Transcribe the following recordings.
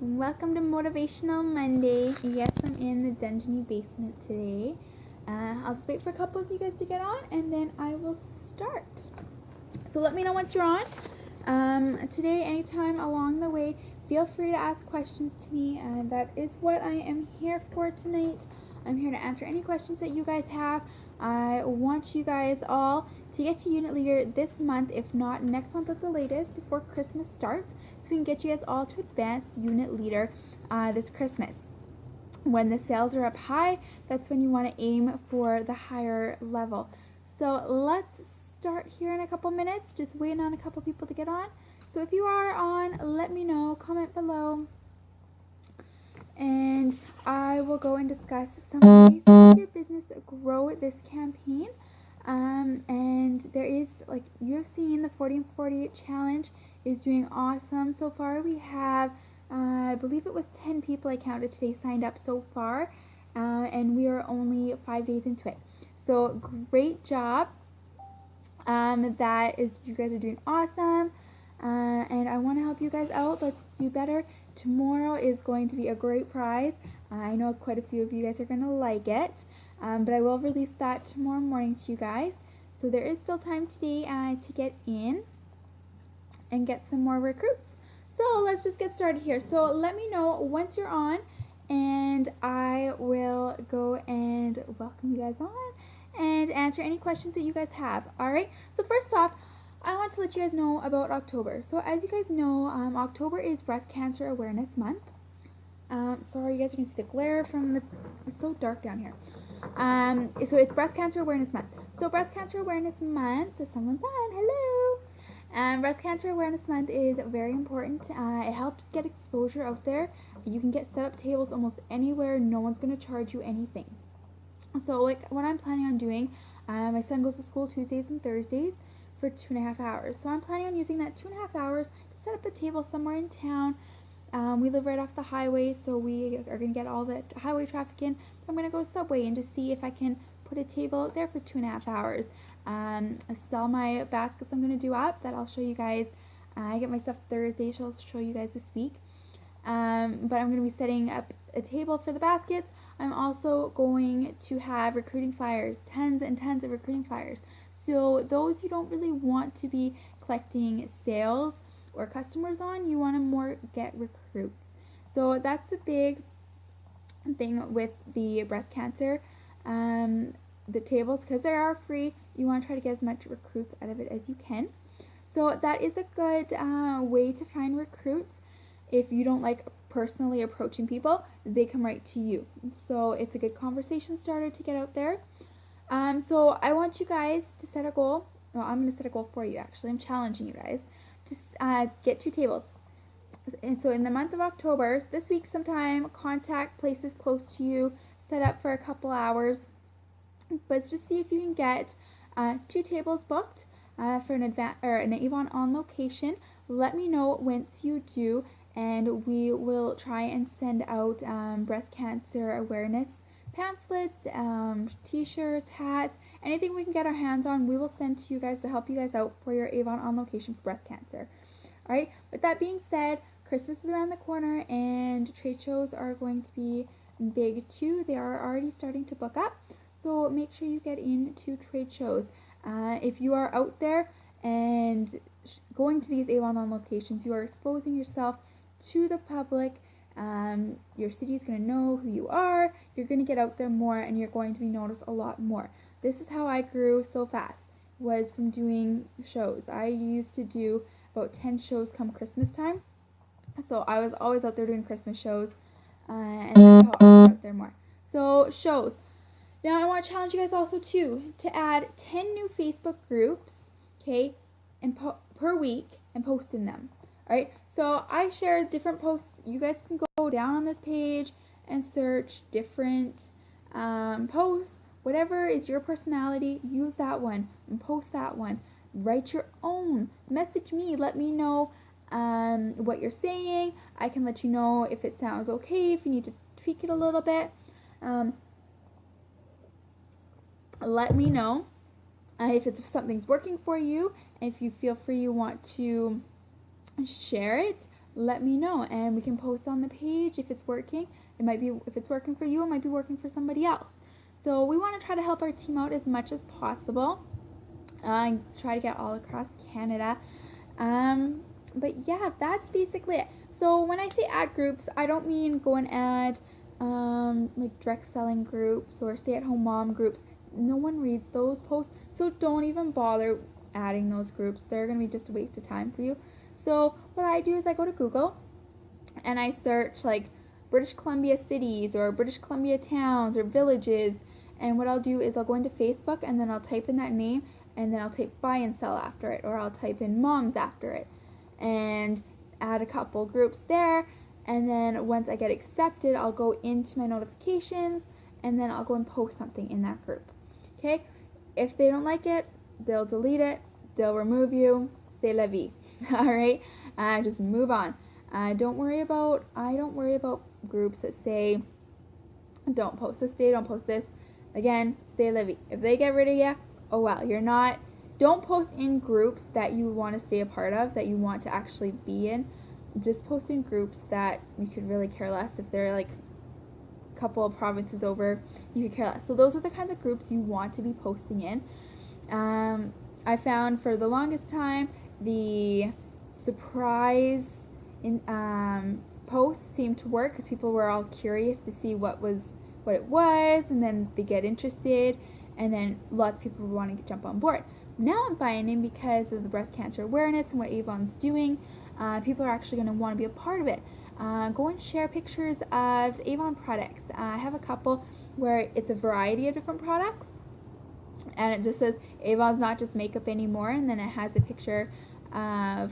Welcome to Motivational Monday. Yes, I'm in the dungeony basement today. I'll just wait for a couple of you guys to get on and then I will start. So let me know once you're on. Today, anytime along the way, feel free to ask questions to me. That is what I am here for tonight. I'm here to answer any questions that you guys have. I want you guys all to get to unit leader this month, if not next month at the latest, before Christmas starts, so we can get you guys all to advanced unit leader this Christmas. When the sales are up high, that's when you want to aim for the higher level. So let's start here in a couple minutes. Just waiting on a couple people to get on. So if you are on, let me know, comment below, and I will go and discuss some ways to help your business grow this campaign. And there is, like you have seen, the 40 and 40 challenge is doing awesome. So far we have, I believe it was 10 people I counted today signed up so far, and we are only 5 days into it. So great job. That is, you guys are doing awesome, and I want to help you guys out. Let's do better. Tomorrow is going to be a great prize. I know quite a few of you guys are going to like it, but I will release that tomorrow morning to you guys. So there is still time today to get in and get some more recruits. So let's just get started here. So let me know once you're on, and I will go and welcome you guys on and answer any questions that you guys have. Alright, so first off, I want to let you guys know about October. So as you guys know, October is Breast Cancer Awareness Month. Sorry, you guys are going to see the glare from the, it's so dark down here. So it's Breast Cancer Awareness Month. So Breast Cancer Awareness Month, someone's on, hello. Breast Cancer Awareness Month is very important. It helps get exposure out there. You can get set up tables almost anywhere. No one's going to charge you anything. So like what I'm planning on doing, my son goes to school Tuesdays and Thursdays for 2.5 hours. So I'm planning on using that 2.5 hours to set up a table somewhere in town. We live right off the highway, so we are going to get all the highway traffic in. I'm going to go to Subway and just see if I can put a table out there for 2.5 hours. Sell my baskets I'm going to do up, that I'll show you guys. I get my stuff Thursday, so I'll show you guys this week. But I'm going to be setting up a table for the baskets. I'm also going to have recruiting flyers, tons and tons of recruiting flyers. So those you don't really want to be collecting sales or customers on, you want to more get recruits. So that's a big thing with the breast cancer, the tables, because they are free. You want to try to get as much recruits out of it as you can. So that is a good way to find recruits. If you don't like personally approaching people, they come right to you. So it's a good conversation starter to get out there. So I want you guys to set a goal. Well, I'm going to set a goal for you, actually. I'm challenging you guys to get 2 tables. And so in the month of October, this week sometime, contact places close to you, set up for a couple hours. But just see if you can get 2 tables booked for an Avon on location. Let me know once you do, and we will try and send out breast cancer awareness pamphlets, t-shirts, hats, anything we can get our hands on, we will send to you guys to help you guys out for your Avon on location for breast cancer. Alright, with that being said, Christmas is around the corner and trade shows are going to be big too. They are already starting to book up, so make sure you get into trade shows. If you are out there and going to these Avon on locations, you are exposing yourself to the public. Your city is going to know who you are. You're going to get out there more, and you're going to be noticed a lot more. This is how I grew so fast, was from doing shows. I used to do about 10 shows come Christmas time, so I was always out there doing Christmas shows, and that's how I got out there more. So shows. Now I want to challenge you guys also too to add 10 new Facebook groups, okay, and per week, and post in them. Alright, so I share different posts. You guys can go down on this page and search different posts. Whatever is your personality, use that one and post that one. Write your own. Message me. Let me know what you're saying. I can let you know if it sounds okay, if you need to tweak it a little bit. Let me know if something's working for you, and if you feel free you want to share it, let me know, and we can post on the page if it's working. It might be, if it's working for you, it might be working for somebody else. So we want to try to help our team out as much as possible. Try to get all across Canada. But yeah, that's basically it. So when I say add groups, I don't mean go and add like direct selling groups or stay-at-home mom groups. No one reads those posts, so don't even bother adding those groups. They're going to be just a waste of time for you. So what I do is I go to Google and I search like British Columbia cities or British Columbia towns or villages, and what I'll do is I'll go into Facebook and then I'll type in that name, and then I'll type buy and sell after it, or I'll type in moms after it, and add a couple groups there. And then once I get accepted, I'll go into my notifications and then I'll go and post something in that group. Okay? If they don't like it, they'll delete it, they'll remove you, c'est la vie. Alright? Just move on. I don't worry about groups that say don't post this day, don't post this. Again, c'est la vie. If they get rid of you, oh well. Don't post in groups that you want to stay a part of, that you want to actually be in. Just post in groups that you could really care less. If they're like a couple of provinces over, you could care less. So those are the kinds of groups you want to be posting in. I found for the longest time the surprise posts seemed to work because people were all curious to see what it was, and then they get interested, and then lots of people want to jump on board. Now I'm finding, because of the breast cancer awareness and what Avon's doing, people are actually going to want to be a part of it. Go and share pictures of Avon products. I have a couple where it's a variety of different products, and it just says Avon's not just makeup anymore, and then it has a picture of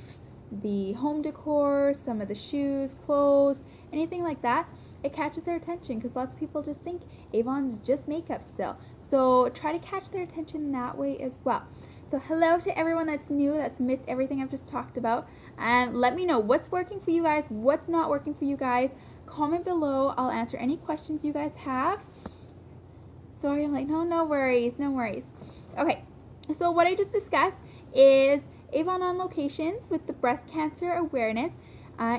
the home decor, some of the shoes, clothes, anything like that. It catches their attention because lots of people just think Avon's just makeup still. So try to catch their attention that way as well. So hello to everyone that's new, that's missed everything I've just talked about. And let me know what's working for you guys, what's not working for you guys. Comment below. I'll answer any questions you guys have. Sorry, I'm like, no worries, no worries. Okay, so what I just discussed is Avon on locations with the breast cancer awareness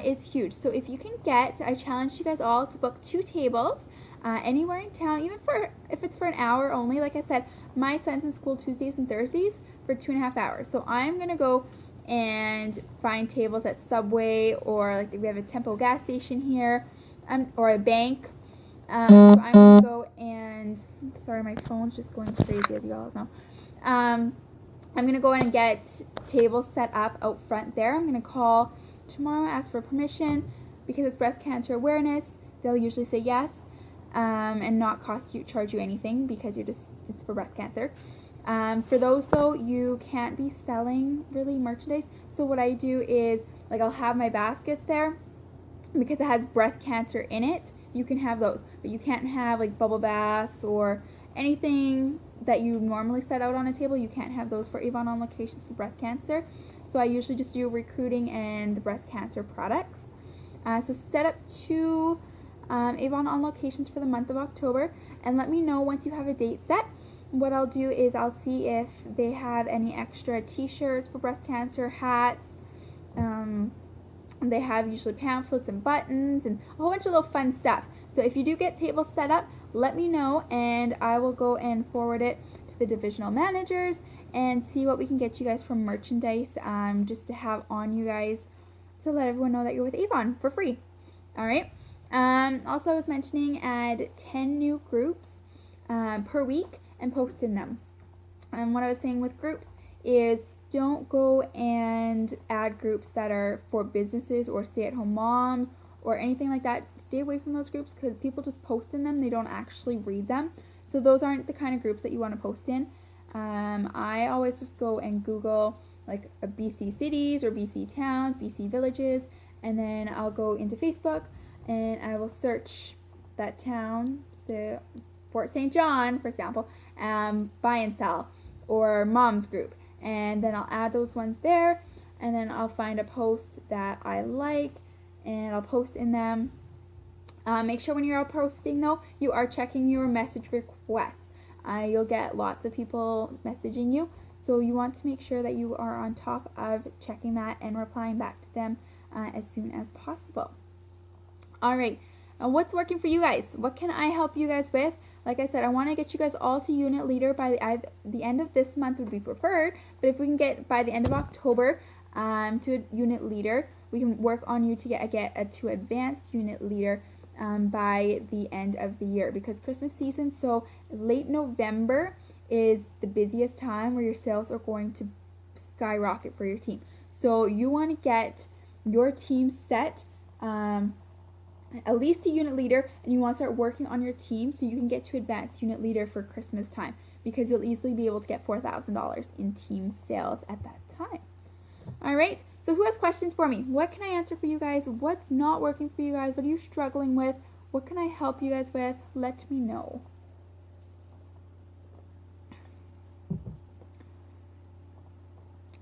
is huge. So if you can get, I challenge you guys all to book 2 tables anywhere in town, even if it's for an hour only. Like I said, my son's in school Tuesdays and Thursdays for 2.5 hours. So I'm going to go and find tables at Subway, or like we have a Tempo gas station here, or a bank. So I'm going to go and, sorry, my phone's just going crazy, as you all know. I'm going to go in and get tables set up out front there. I'm going to call tomorrow, ask for permission, because it's breast cancer awareness. They'll usually say yes, and not charge you anything, because it's for breast cancer. For those though, you can't be selling really merchandise. So what I do is, like, I'll have my baskets there because it has breast cancer in it. You can have those, but you can't have like bubble baths or anything that you normally set out on a table. You can't have those for Avon on locations for breast cancer. So I usually just do recruiting and the breast cancer products. So set up 2 Avon on locations for the month of October, and let me know once you have a date set. What I'll do is I'll see if they have any extra t-shirts for breast cancer, hats. They have usually pamphlets and buttons and a whole bunch of little fun stuff. So if you do get tables set up, let me know, and I will go and forward it to the divisional managers and see what we can get you guys from merchandise, just to have on you guys, to let everyone know that you're with Avon for free. Alright. Also, I was mentioning add 10 new groups per week and post in them. And what I was saying with groups is, don't go and add groups that are for businesses or stay-at-home moms or anything like that. Stay away from those groups because people just post in them. They don't actually read them. So those aren't the kind of groups that you want to post in. I always just go and Google like a BC cities or BC towns, BC villages, and then I'll go into Facebook and I will search that town, so Fort St. John, for example, buy and sell, or mom's group, and then I'll add those ones there, and then I'll find a post that I like and I'll post in them. Make sure when you're out posting though, you are checking your message requests. You'll get lots of people messaging you, so you want to make sure that you are on top of checking that and replying back to them as soon as possible. All right, what's working for you guys? What can I help you guys with? Like I said, I want to get you guys all to unit leader by the end of this month would be preferred, but if we can get by the end of October to a unit leader, we can work on you to get to advanced unit leader by the end of the year, because Christmas season, so late November is the busiest time where your sales are going to skyrocket for your team. So you want to get your team set at least a unit leader, and you want to start working on your team so you can get to advanced unit leader for Christmas time, because you'll easily be able to get $4,000 in team sales at that time. All right, so who has questions for me? What can I answer for you guys? What's not working for you guys? What are you struggling with? What can I help you guys with? Let me know.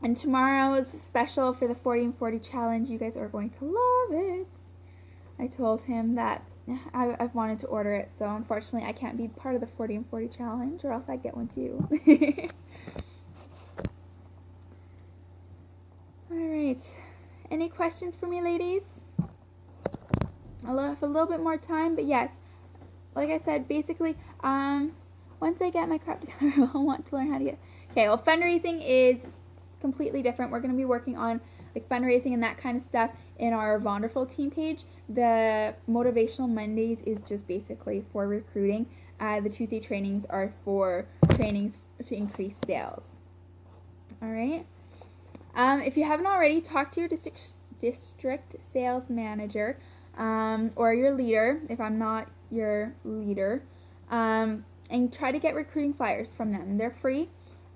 And tomorrow's special for the 40 and 40 challenge, you guys are going to love it. I told him that I've wanted to order it, so unfortunately I can't be part of the 40 and 40 challenge, or else I'd get one too. Alright, any questions for me, ladies? I'll have a little bit more time, but yes, like I said, basically, once I get my crap together, I'll want to learn how to get. Okay, well, fundraising is completely different. We're going to be working on like fundraising and that kind of stuff in our Wonderful team page. The Motivational Mondays is just basically for recruiting. The Tuesday trainings are for trainings to increase sales. Alright. If you haven't already, talk to your district sales manager or your leader, if I'm not your leader, and try to get recruiting flyers from them. They're free,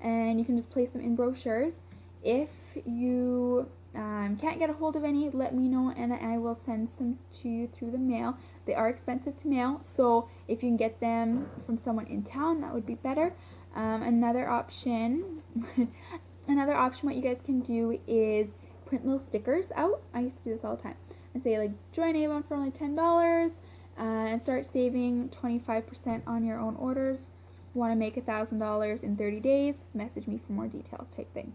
and you can just place them in brochures. If you can't get a hold of any, let me know and I will send some to you through the mail. They are expensive to mail, so if you can get them from someone in town, that would be better. Another option what you guys can do is print little stickers out. I used to do this all the time and say like, join Avon for only $10 and start saving 25% on your own orders. Want to make $1,000 in 30 days, message me for more details type thing.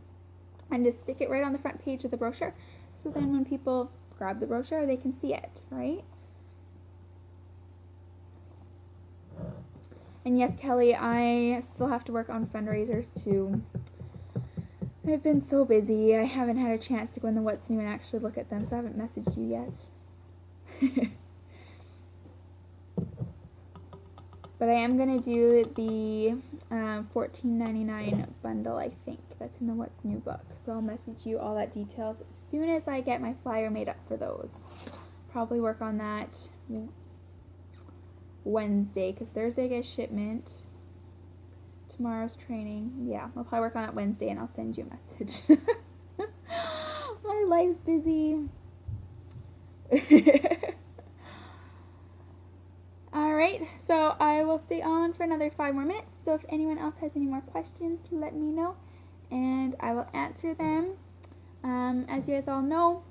And just stick it right on the front page of the brochure, so then when people grab the brochure, they can see it, right? And yes, Kelly, I still have to work on fundraisers too. I've been so busy, I haven't had a chance to go in the What's New and actually look at them, so I haven't messaged you yet. But I am going to do the $14.99 bundle, I think. That's in the What's New book. So I'll message you all that details as soon as I get my flyer made up for those. Probably work on that Wednesday, because Thursday I get shipment. Tomorrow's training. Yeah, I'll probably work on it Wednesday and I'll send you a message. My life's busy. Alright, so I will stay on for another 5 more minutes. So if anyone else has any more questions, let me know and I will answer them. As you guys all know,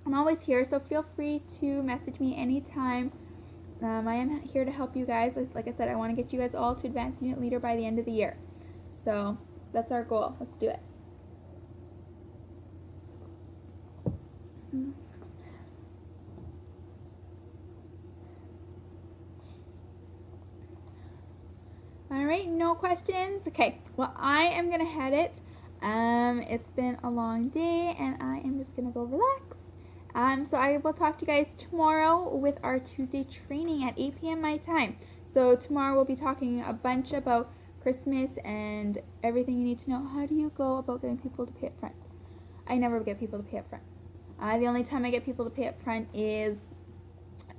I'm always here, so feel free to message me anytime. I am here to help you guys. Like I said, I want to get you guys all to advanced unit leader by the end of the year. So that's our goal. Let's do it. Alright, no questions? Okay, well I am going to head it. It's been a long day and I am just going to go relax. So I will talk to you guys tomorrow with our Tuesday training at 8 p.m. my time. So tomorrow we'll be talking a bunch about Christmas and everything you need to know. How do you go about getting people to pay up front? I never get people to pay up front. The only time I get people to pay up front is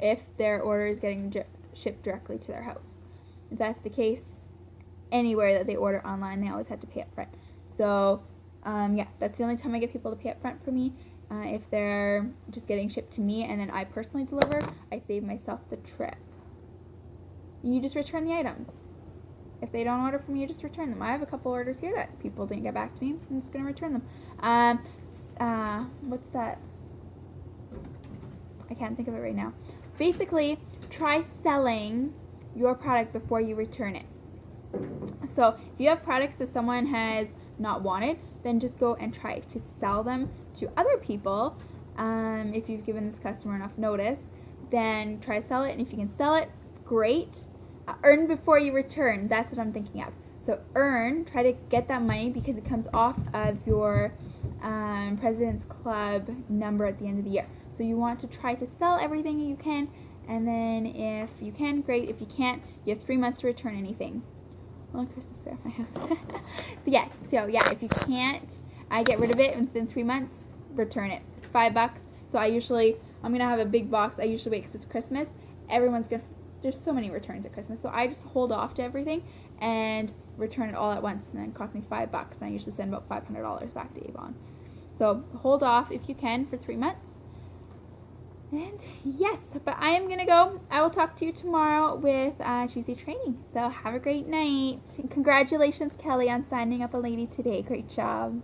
if their order is getting shipped directly to their house. If that's the case, anywhere that they order online, they always have to pay up front. So yeah, that's the only time I get people to pay up front for me. If they're just getting shipped to me and then I personally deliver, I save myself the trip. You just return the items. If they don't order from me, you just return them. I have a couple orders here that people didn't get back to me. I'm just going to return them. What's that? I can't think of it right now. Basically, try selling your product before you return it. So if you have products that someone has not wanted, then just go and try to sell them to other people if you've given this customer enough notice, then try to sell it. And if you can sell it, great. Earn before you return. That's what I'm thinking of. So try to get that money because it comes off of your President's Club number at the end of the year. So you want to try to sell everything you can, and then if you can, great. If you can't, you have 3 months to return anything. Well, Christmas fair at my house. So yeah, if you can't get rid of it within 3 months, return it. It's $5. So I'm gonna have a big box. I usually wait because it's Christmas. There's so many returns at Christmas, so I just hold off to everything and return it all at once, and it costs me $5. And I usually send about $500 back to Avon. So hold off if you can for 3 months. And yes, but I am gonna go. I will talk to you tomorrow with Tuesday training. So have a great night. Congratulations, Kelly, on signing up a lady today. Great job.